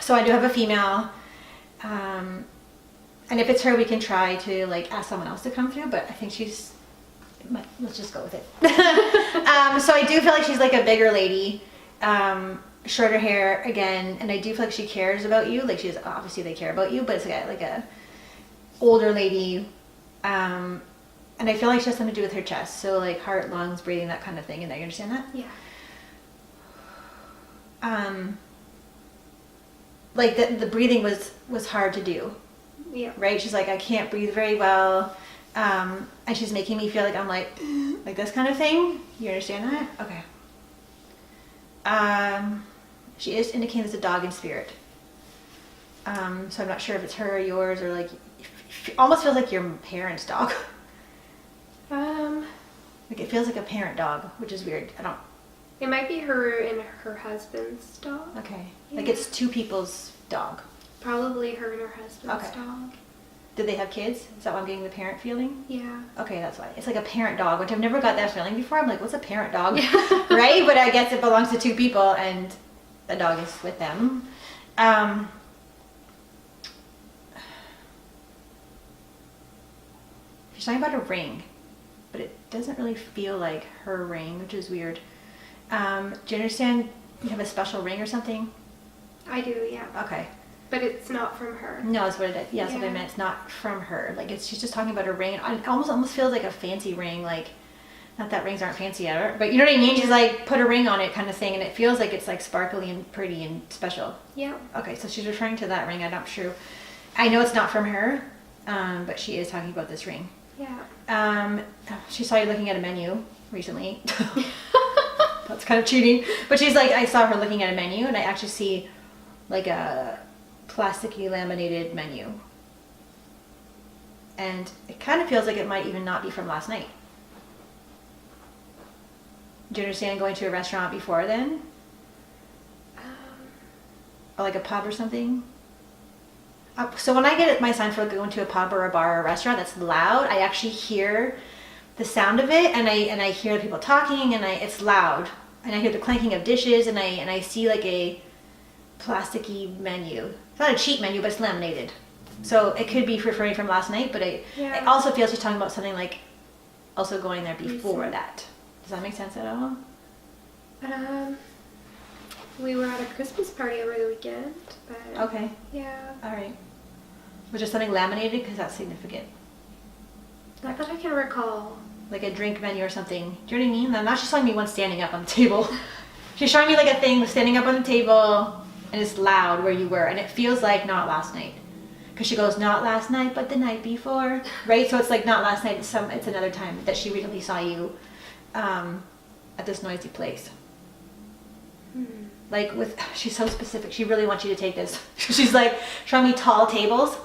So I do have a female. And if it's her, we can try to like ask someone else to come through, but I think let's just go with it. So I do feel like she's like a bigger lady, shorter hair again, and I do feel like she cares about you. Like obviously they care about you, but it's like a older lady. And I feel like she has something to do with her chest. So like heart, lungs, breathing, that kind of thing. And you understand that? Yeah. Like the breathing was hard to do. Yeah. Right? She's like, I can't breathe very well. And she's making me feel like I'm like this kind of thing. You understand that? Okay. She is indicating there's a dog in spirit. So I'm not sure if it's her or yours, or like, it almost feels like your parents' dog. Like it feels like a parent dog, which is weird. It might be her and her husband's dog. Okay. Yeah. Like it's two people's dog. Probably her and her husband's Okay. dog. Did they have kids? Is that why I'm getting the parent feeling? Yeah. Okay, that's why. It's like a parent dog, which I've never got that feeling before. I'm like, what's a parent dog? Yeah. Right? But I guess it belongs to two people and the dog is with them. She's talking about a ring, but it doesn't really feel like her ring, which is weird. Do you understand you have a special ring or something? I do, yeah. Okay. But it's not from her. No, that's what it is. Yeah, that's what I meant. It's not from her. Like she's just talking about a ring. It almost feels like a fancy ring. Like, not that rings aren't fancy ever, but you know what I mean? She's like, put a ring on it kind of thing, and it feels like it's like sparkly and pretty and special. Yeah. Okay, so she's referring to that ring. I'm not sure. I know it's not from her, but she is talking about this ring. Yeah. She saw you looking at a menu recently. That's kind of cheating. But she's like, I saw her looking at a menu, and I actually see like a plasticky laminated menu. And it kind of feels like it might even not be from last night. Do you understand going to a restaurant before then? Or like a pub or something? So when I get my sign for going to a pub or a bar or a restaurant that's loud, I actually hear the sound of it, and I hear people talking, and it's loud, and I hear the clanking of dishes, and I see like a plasticky menu. It's not a cheap menu, but it's laminated. So it could be referring from last night, but it also feels she's talking about something like also going there before that. Does that make sense at all? We were at a Christmas party over the weekend, but... Okay. Yeah. All right. Was there something laminated? Because that's significant. Not that I can recall. Like a drink menu or something. Do you know what I mean? Now she's showing me one standing up on the table. She's showing me like a thing standing up on the table, and it's loud where you were, and it feels like not last night. Because she goes, not last night, but the night before. Right? So it's like not last night, it's another time that she recently saw you at this noisy place. Like she's so specific. She really wants you to take this. She's like showing me tall tables,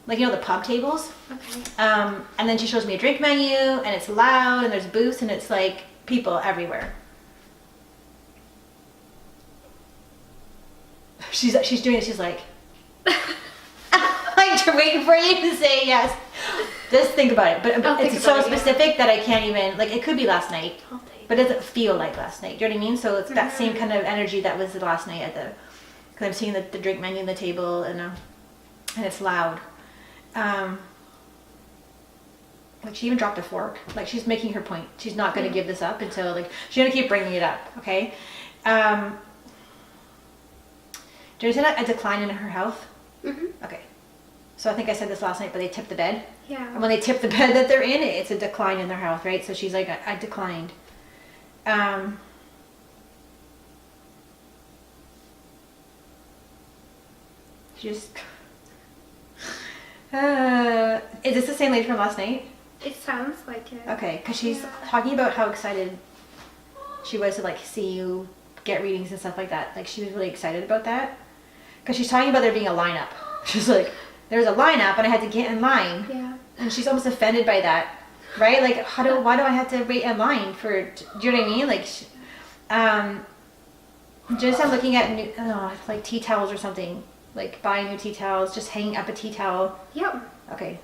like the pub tables. Okay. And then she shows me a drink menu, and it's loud, and there's booths, and it's like people everywhere. She's doing it. She's like, like waiting for you to say yes. Just think about it. But it's so specific that I can't even, like, it could be last night, but it doesn't feel like last night. Do you know what I mean? So it's that same kind of energy that was the last night because I'm seeing the drink menu on the table, and it's loud. Like she even dropped a fork. Like she's making her point. She's not going to give this up until she's going to keep bringing it up. Okay. Do you understand a decline in her health? Mm-hmm. Okay. So I think I said this last night, but they tipped the bed. Yeah. And when they tip the bed that they're in, it's a decline in their health, right? So she's like, I declined. Is this the same lady from last night? It sounds like it. Okay, because she's talking about how excited she was to see you get readings and stuff like that. Like she was really excited about that. Because she's talking about there being a lineup. She's like, there's a lineup and I had to get in line. Yeah. And she's almost offended by that, right? Like, why do I have to wait in line for? Do you know what I mean? Like, just I'm looking at new, like tea towels or something. Like buying new tea towels, just hanging up a tea towel. Yep. Okay.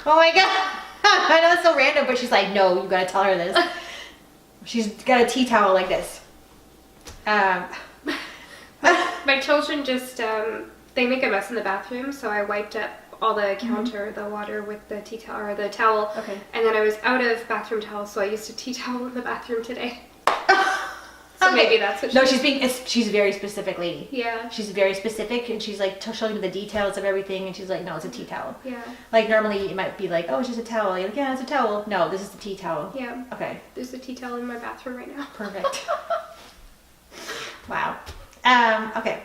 Oh my god! I know it's so random, but she's like, no, you gotta tell her this. She's got a tea towel like this. My children just, they make a mess in the bathroom, so I wiped up all the counter, the water with the tea towel, or the towel. Okay. And then I was out of bathroom towels, so I used a tea towel in the bathroom today. So maybe that's what she's a very specific lady. Yeah. She's very specific, and she's like showing me the details of everything, and she's like, no, it's a tea towel. Yeah. Like normally it might be like, oh, it's just a towel. You're like, yeah, it's a towel. No, this is the tea towel. Yeah. Okay. There's a tea towel in my bathroom right now. Perfect. Wow. Okay.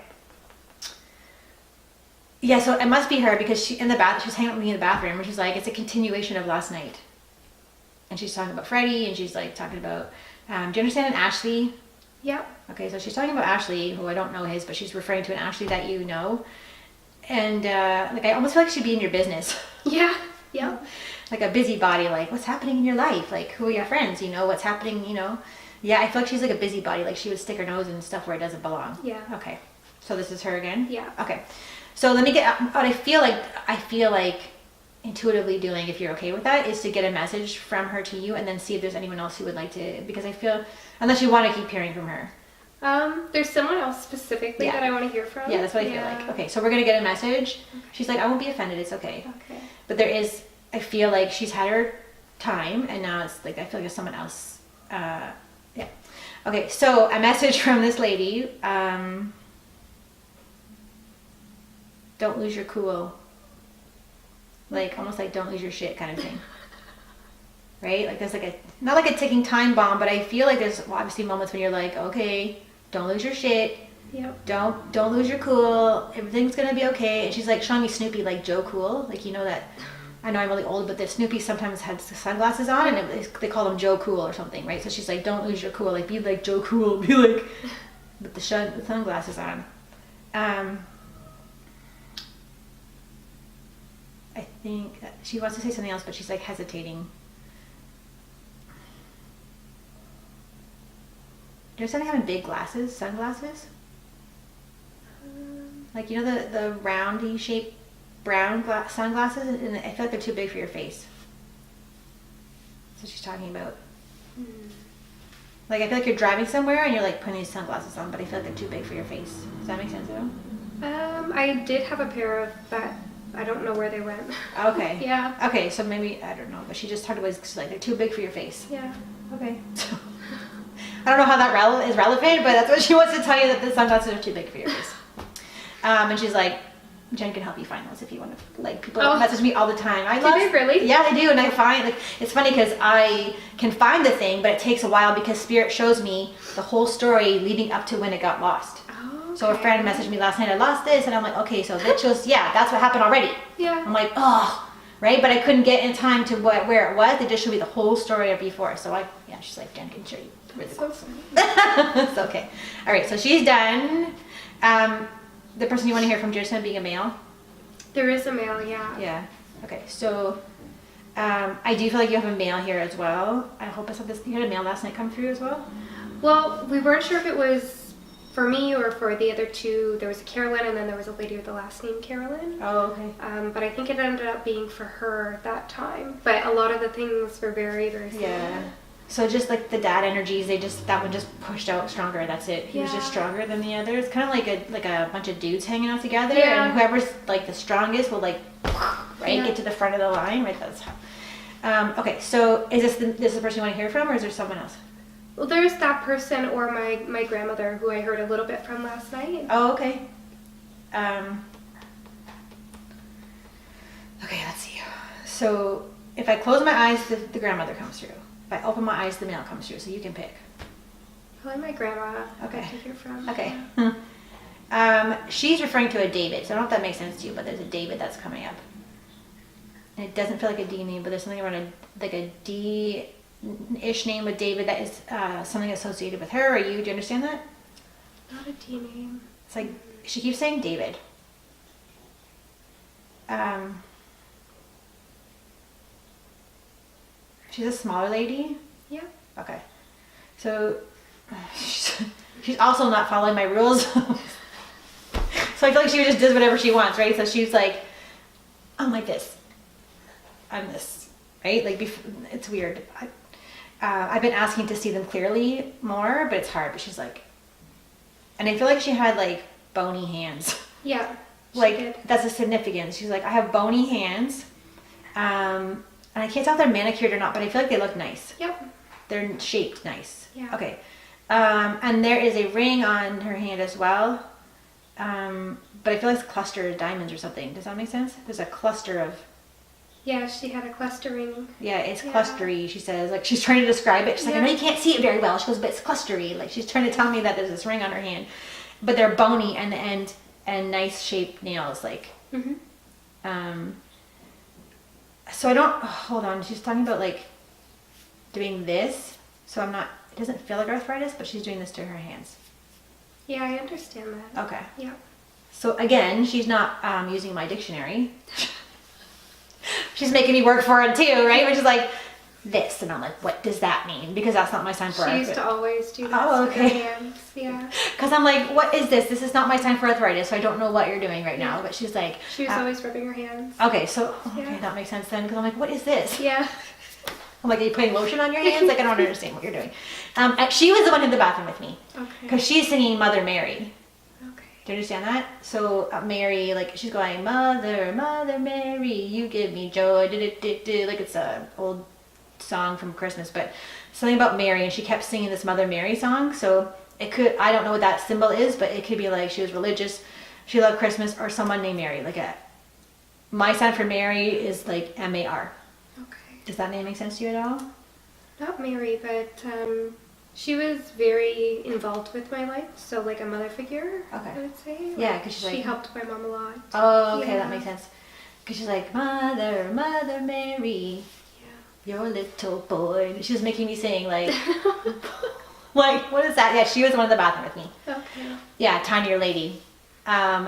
Yeah, so it must be her because she was hanging out with me in the bathroom, and she's like, it's a continuation of last night. And she's talking about Freddie, and she's like talking about, do you understand an Ashley? Yep. Okay, so she's talking about Ashley, who I don't know his, but she's referring to an Ashley that you know. And like I almost feel like she'd be in your business. Yeah. Yep. Like a busybody, like what's happening in your life? Like who are your friends? You know, what's happening, you know? Yeah, I feel like she's like a busybody, like she would stick her nose in stuff where it doesn't belong. Yeah. Okay. So this is her again? Yeah. Okay. So let me get what I feel like intuitively doing, if you're okay with that, is to get a message from her to you and then see if there's anyone else who would like to, because I feel, unless you want to keep hearing from her. There's someone else specifically that I want to hear from. Yeah, that's what I feel like. Okay, so we're going to get a message. Okay. She's like, I won't be offended, it's okay. Okay. But there is, I feel like she's had her time and now it's like, I feel like there's someone else. Yeah. Okay, so a message from this lady. Don't lose your cool. Like, almost like don't lose your shit kind of thing. Right? Like there's like a, not like a ticking time bomb, but I feel like there's obviously moments when you're like, okay, don't lose your shit. Yep. Don't lose your cool. Everything's gonna be okay. And she's like showing me Snoopy like Joe Cool. Like, you know that, I know I'm really old, but the Snoopy sometimes had sunglasses on and they call them Joe Cool or something, right? So she's like, don't lose your cool. Like, be like Joe Cool. Be like, with the sunglasses on. I think that she wants to say something else, but she's like hesitating. Do you understand having big glasses, sunglasses? Like, you know the roundy shaped brown sunglasses? And I feel like they're too big for your face. That's what she's talking about. Like, I feel like you're driving somewhere and you're like putting these sunglasses on, but I feel like they're too big for your face. Does that make sense at all? I did have a pair of that. I don't know where they went. Okay. Yeah. Okay, so maybe, I don't know, but she just talked about, she's like, they're too big for your face. Yeah. Okay. I don't know how that is relevant, but that's what she wants to tell you, that the sunglasses are too big for your face. And she's like, Jen can help you find those if you want to, like, people message me all the time. Do they really? Yeah, they do, and I find, like, it's funny because I can find the thing, but it takes a while because Spirit shows me the whole story leading up to when it got lost. So a friend messaged me last night, I lost this, and I'm like, okay, so that shows, yeah, that's what happened already. Yeah. I'm like, oh, right? But I couldn't get in time to where it was. They just showed me the whole story of before. So she's like, Jen can show you. Really cool. It's okay. All right, so she's done. The person you want to hear from, Jillian, being a male? There is a male, yeah. Yeah. Okay, so I do feel like you have a male here as well. I hope I saw this. You had a male last night come through as well? Well, we weren't sure if it was for me or for the other two. There was a Carolyn and then there was a lady with the last name Carolyn. Oh, okay. But I think it ended up being for her that time. But a lot of the things were very, very similar. Yeah. So just like the dad energies, that one just pushed out stronger. That's it. He was just stronger than the others. Kind of like a bunch of dudes hanging out together, and whoever's like the strongest will like get to the front of the line. Right. That's how. Okay. So is this the person you want to hear from, or is there someone else? Well, there's that person or my grandmother who I heard a little bit from last night. Oh, okay. Okay, let's see. So if I close my eyes, the grandmother comes through. If I open my eyes, the male comes through. So you can pick. Probably my grandma. Okay. To hear from. Okay. She's referring to a David. So I don't know if that makes sense to you, but there's a David that's coming up. And it doesn't feel like a D name, but there's something around a D-ish name with David that is something associated with her or you. Do you understand that? Not a D name. It's like, she keeps saying David. She's a smaller lady? Yeah. Okay. So, she's also not following my rules. So I feel like she just does whatever she wants, right? So she's like, I'm like this. I'm this, right? Like, it's weird. I've been asking to see them clearly more, but it's hard. But she's like, and I feel like she had like bony hands. Yeah. She Like, did. that's a significance. She's like, I have bony hands. And I can't tell if they're manicured or not, but I feel like they look nice. Yep. They're shaped nice. Yeah. Okay. And there is a ring on her hand as well. But I feel like it's a cluster of diamonds or something. Does that make sense? There's a cluster of... Yeah, she had a clustering. Yeah, it's Yeah. clustery, she says. Like, she's trying to describe it. She's like, I know you can't see it very well. She goes, but it's clustery. Like, she's trying to tell me that there's this ring on her hand. But they're bony and nice shaped nails. Like, Mm-hmm. so I don't... hold on. She's talking about, like, doing this. So I'm not... It doesn't feel like arthritis, but she's doing this to her hands. Yeah, I understand that. Okay. Yeah. So again, she's not using my dictionary. She's making me work for it too, right? Which is like this, and I'm like, what does that mean? Because that's not my sign for She used arthritis. to always do this Oh, with her okay. hands. Yeah. Because I'm like, what is this? This is not my sign for arthritis, so I don't know what you're doing right now. But she's like, She was always rubbing her hands. okay, so okay, Yeah. that makes sense then. Because I'm like, what is this? Yeah. I'm like, are you putting lotion on your hands? Like, I don't understand what you're doing. And she was the one in the bathroom with me Okay. because she's singing Mother Mary. Okay. Do you understand that? So Mary, like, she's going, Mother, Mother Mary, you give me joy. Like, it's a old song from Christmas, but something about Mary, and she kept singing this Mother Mary song. So it could, I don't know what that symbol is, but it could be like she was religious, she loved Christmas, or someone named Mary. Like, my sign for Mary is like M-A-R. Okay. Does that name make sense to you at all? Not Mary, but she was very involved with my life. So like a mother figure, Okay. I would say. Yeah, Like, 'cause she's she like- helped my mom a lot. Oh, okay, Yeah. that makes sense. Because she's like, Mother, Mother Mary, Yeah. your little boy. She was making me sing, like, like, what is that? Yeah, she was the one in the bathroom with me. Okay. Yeah, tinier lady.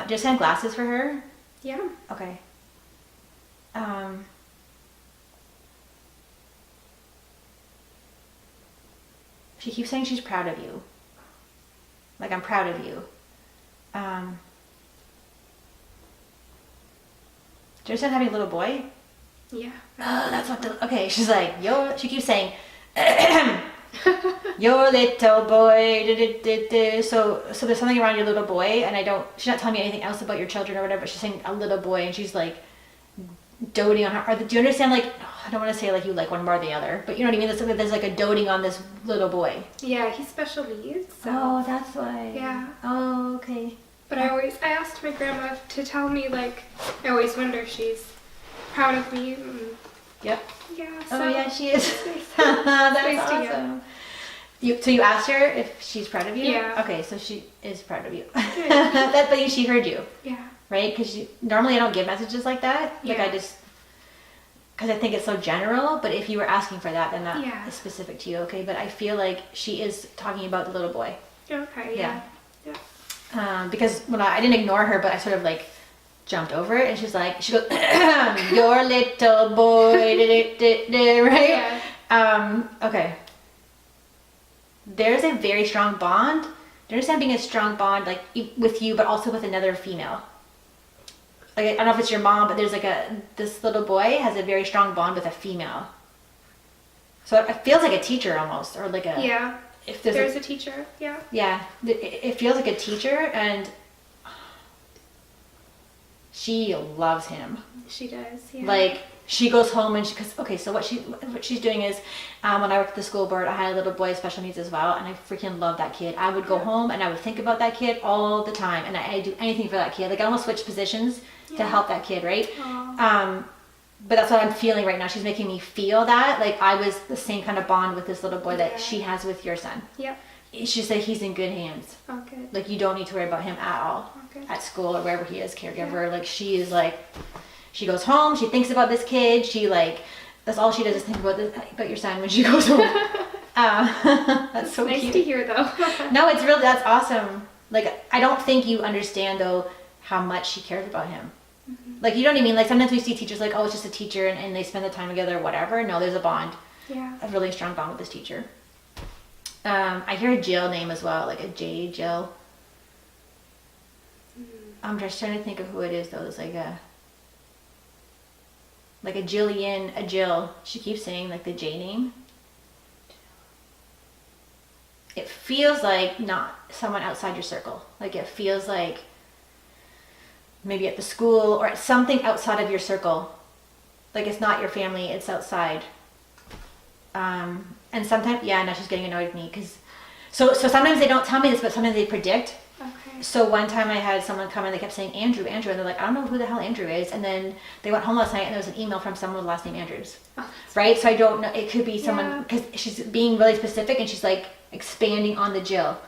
Just send glasses for her. Yeah. Okay. She keeps saying she's proud of you. Like, I'm proud of you. Do you understand having a little boy? Yeah. Oh, that's what the... Okay, she's like, she keeps saying, your little boy. So there's something around your little boy, and she's not telling me anything else about your children or whatever, but she's saying a little boy, and she's like doting on her. Do you understand, like, I don't want to say like you like one more or the other, but you know what I mean? There's like a doting on this little boy. Yeah, he's special needs. So. Oh, that's why. Yeah. Oh, okay. But I asked my grandma to tell me, like, I always wonder if she's proud of me. And Yep. yeah, so. Oh, yeah, she is. It's nice. That's nice to hear. awesome. So you asked her if she's proud of you? Yeah. Okay, so she is proud of you. Good. That means she heard you, Yeah. right? Because normally I don't give messages like that. Like, Yeah. because I think it's so general, but if you were asking for that, then that Yeah. is specific to you, okay? But I feel like she is talking about the little boy. Okay, Yeah. yeah. Because when I didn't ignore her, but I sort of like jumped over it, and she goes, your little boy, right? Yeah. Okay. There's a very strong bond. Do you understand being a strong bond, like with you, but also with another female? Like, I don't know if it's your mom, but there's like this little boy has a very strong bond with a female. So it feels like a teacher almost, or like a... Yeah. If There's a teacher, yeah. Yeah, it feels like a teacher, and she loves him. She does, yeah. Like, she goes home and so what she's doing is, when I worked at the school board, I had a little boy with special needs as well, and I freaking love that kid. I would go home and I would think about that kid all the time, and I'd do anything for that kid. Like, I almost switch positions to Yeah. help that kid, right? Aw. But that's what I'm feeling right now. She's making me feel that, like, I was the same kind of bond with this little boy Yeah. that she has with your son. Yep. She said he's in good hands. Oh, good. Like, you don't need to worry about him at all. Okay. At school or wherever he is, caregiver. Like, she is like, she goes home, she thinks about this kid, she like, that's all she does is think about your son when she goes home. That's so nice cute. to hear, though. No, it's really, that's awesome. Like, I don't think you understand, though, how much she cares about him. Mm-hmm. Like, you know what I mean? Like, sometimes we see teachers like, oh, it's just a teacher, and they spend the time together or whatever. No, there's a bond. Yeah. A really strong bond with this teacher. I hear a Jill name as well, like a J, Jill. I'm just trying to think of who it is, though. It's like a Jillian, a Jill. She keeps saying like the J name. It feels like not someone outside your circle. Like, it feels like maybe at the school or at something outside of your circle. Like it's not your family, it's outside. And sometimes, yeah, now she's getting annoyed with me because, so sometimes they don't tell me this, but sometimes they predict. Okay. So one time I had someone come in, they kept saying Andrew, Andrew, and they're like, I don't know who the hell Andrew is. And then they went home last night and there was an email from someone with the last name Andrews. Oh, Right? So I don't know, it could be someone, Yeah. because she's being really specific and she's like expanding on the Jill.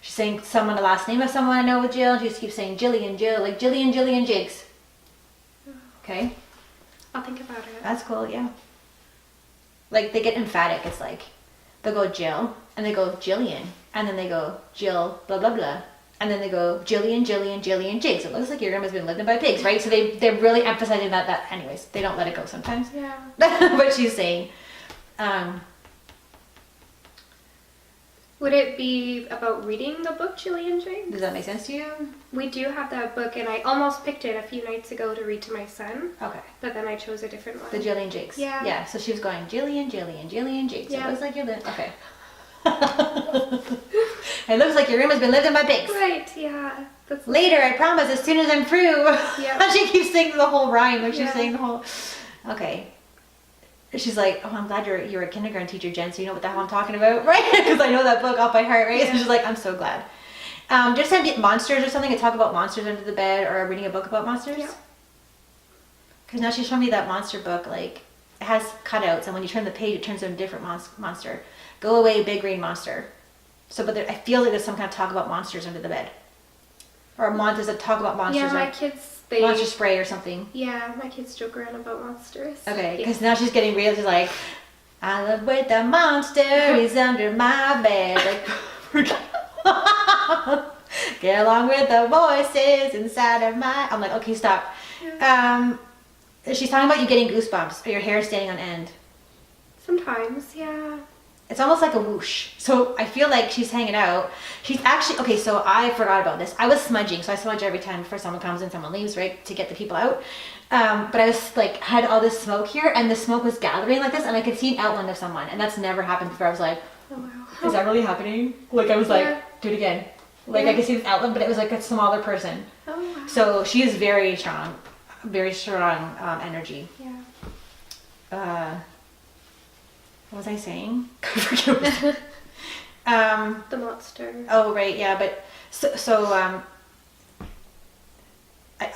She's saying someone, the last name of someone I know with Jill, and she just keeps saying Jillian, Jill, like Jillian Jigs. Okay? I'll think about it. That's cool, yeah. Like they get emphatic. It's like they'll go Jill and they go Jillian and then they go Jill blah blah blah and then they go Jillian Jigs. It looks like your grandma's been lived in by pigs, right? So they're really emphasizing that. Anyways, they don't let it go sometimes. Yeah. What she's saying. Would it be about reading the book, Jillian James? Does that make sense to you? We do have that book, and I almost picked it a few nights ago to read to my son, Okay. but then I chose a different one. The Jillian Jigs. Yeah. Yeah. So she was going Jillian Jigs. Yeah. It looks like you're okay. It looks like your room has been lived in by pigs. Right, yeah. That's Later, I promise, as soon as I'm through. Yeah. And she keeps saying the whole rhyme, like she's Yeah. saying the whole. Okay. She's like, oh, I'm glad you're a kindergarten teacher, Jen, so you know what the hell I'm talking about, right? Because I know that book off by heart, right? So she's like, I'm so glad. Just send monsters or something, to talk about monsters under the bed, or reading a book about monsters. Yeah. Because now she's showing me that monster book, like, it has cutouts, and when you turn the page, it turns into a different monster. Go away, big green monster. So, but I feel like there's some kind of talk about monsters under the bed. Or there's a talk about monsters. Yeah, my or kids, monster spray or something. Yeah, my kids joke around about monsters. Okay, Yeah. because now she's getting real. She's like, I live with the monster, he's under my bed. Like, get along with the voices inside of my. I'm like, okay, stop. She's talking about you getting goosebumps or your hair standing on end. Sometimes, yeah. It's almost like a whoosh. So I feel like she's hanging out. She's actually, okay, so I forgot about this. I was smudging, so I smudge every time before someone comes and someone leaves, right, to get the people out. But I was like, had all this smoke here, and the smoke was gathering like this, and I could see an outline of someone, and that's never happened before. I was like, Oh, wow. is that really happening? Like, I was like, Yeah. do it again. Like, Yeah. I could see this outline, but it was like a smaller person. Oh, wow. So she is very strong energy. Yeah. What was I saying? I forget what The monster. Oh, right, yeah, but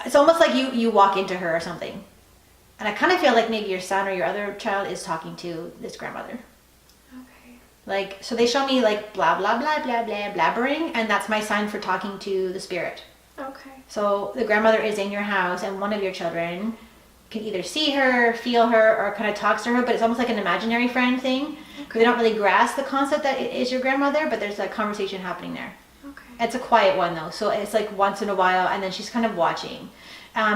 it's almost like you walk into her or something. And I kind of feel like maybe your son or your other child is talking to this grandmother. Okay. Like, so they show me like blah, blah, blah, blah, blah, blabbering, and that's my sign for talking to the spirit. Okay. So the grandmother is in your house, and one of your children can either see her, feel her, or kind of talks to her, but it's almost like an imaginary friend thing. Okay. They don't really grasp the concept that it is your grandmother, but there's a conversation happening there. Okay. It's a quiet one though, so it's like once in a while, and then she's kind of watching.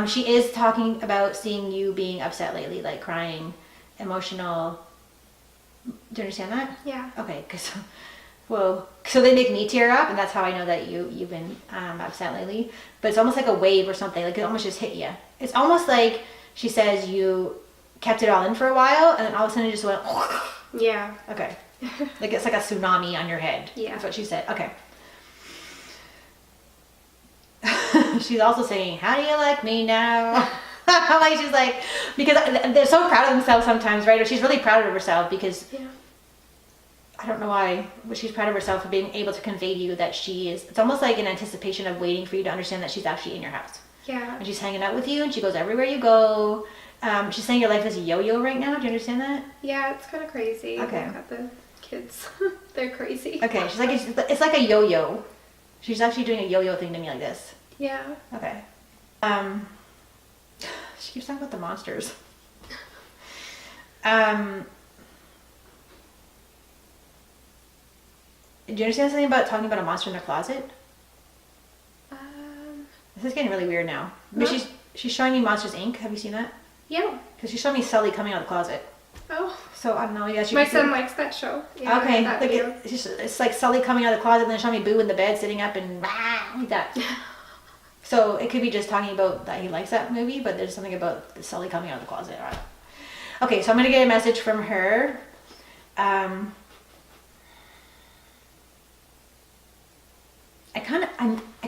She is talking about seeing you being upset lately, like crying, emotional. Do you understand that? Yeah. Okay, because, whoa. So they make me tear up, and that's how I know that you've been upset lately. But it's almost like a wave or something, like it almost just hit you. It's almost like she says you kept it all in for a while, and then all of a sudden it just went, Yeah. okay. Like it's like a tsunami on your head. Yeah. That's what she said. Okay. She's also saying, how do you like me now? Like she's like, because they're so proud of themselves sometimes, right? Or she's really proud of herself because Yeah. I don't know why, but she's proud of herself for being able to convey to you that she is. It's almost like an anticipation of waiting for you to understand that she's actually in your house. Yeah. And she's hanging out with you, and she goes everywhere you go. She's saying your life is a yo-yo right now. Do you understand that? Yeah, it's kind of crazy. Okay. I've got the kids. They're crazy. Okay, she's like, it's like a yo-yo. She's actually doing a yo-yo thing to me like this. Yeah. Okay. She keeps talking about the monsters. Do you understand something about talking about a monster in the closet? This is getting really weird now. But No. she's showing me Monsters Inc. Have you seen that? Yeah. Because she showed me Sully coming out of the closet. Oh. So I don't know. Yeah, My son likes that show. Yeah, Okay, that like video. it's like Sully coming out of the closet, and then showing me Boo in the bed, sitting up and like that. So it could be just talking about that he likes that movie, but there's something about Sully coming out of the closet. I don't know. Okay, so I'm gonna get a message from her. I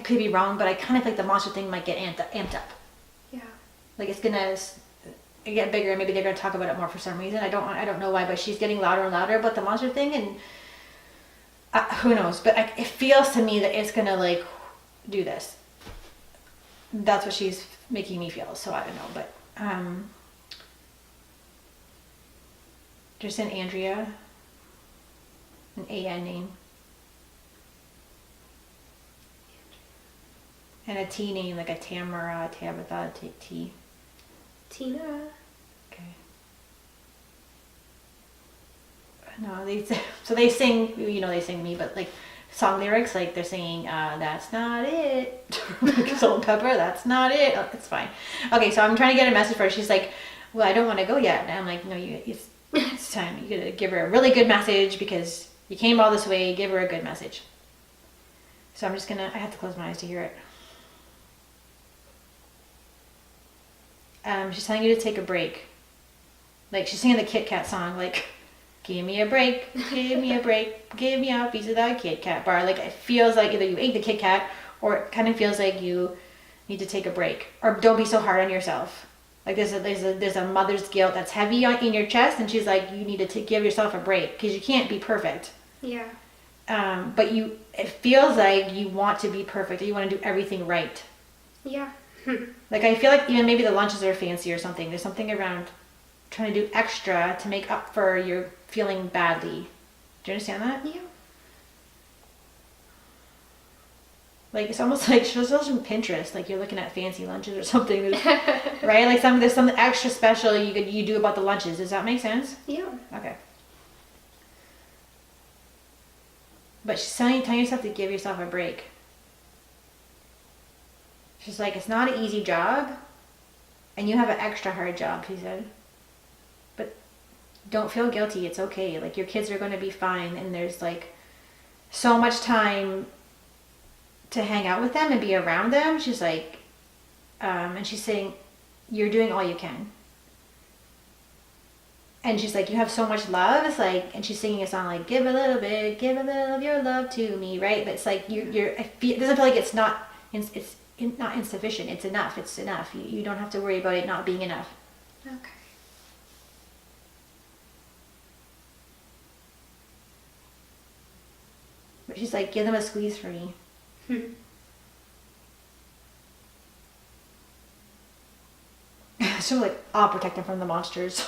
could be wrong, but I kind of think the monster thing might get amped up. Like it's gonna get bigger, and maybe they're gonna talk about it more for some reason. I don't know why, but she's getting louder and louder about the monster thing, and who knows? But it feels to me that it's gonna like do this. That's what she's making me feel. So I don't know, but just an Andrea, an AN name, and a T name like a Tamara, Tabitha, T. Tina. Okay. No, they sing. They sing me, but like song lyrics, like they're singing, "That's not it." Like Salt and Pepper, "That's not it." Oh, it's fine. Okay, so I'm trying to get a message for her. She's like, "Well, I don't want to go yet." And I'm like, "No, it's time. You gotta give her a really good message because you came all this way. Give her a good message." So I'm just gonna. I have to close my eyes to hear it. She's telling you to take a break. Like she's singing the Kit Kat song, like, "Give me a break, give me a break, give me a piece of that Kit Kat bar." Like it feels like either you ate the Kit Kat or it kind of feels like you need to take a break, or don't be so hard on yourself. Like there's a mother's guilt that's heavy in your chest, and she's like, you need to give yourself a break because you can't be perfect. Yeah. But it feels like you want to be perfect. You want to do everything right. Yeah. Like I feel like even maybe the lunches are fancy or something. There's something around trying to do extra to make up for your feeling badly. Do you understand that? Yeah. Like it's almost like shows from Pinterest. Like you're looking at fancy lunches or something, right? Like there's something extra special you do about the lunches. Does that make sense? Yeah. Okay. But she's telling yourself to give yourself a break. She's like, it's not an easy job, and you have an extra hard job, she said. But don't feel guilty. It's okay. Like your kids are going to be fine, and there's like so much time to hang out with them and be around them. She's like, and she's saying, you're doing all you can. And she's like, you have so much love. It's like, and she's singing a song like, give a little bit, give a little of your love to me, right? But it's like it doesn't feel like it's not insufficient. It's enough. It's enough. You don't have to worry about it not being enough. Okay. But she's like, give them a squeeze for me. So like, I'll protect them from the monsters.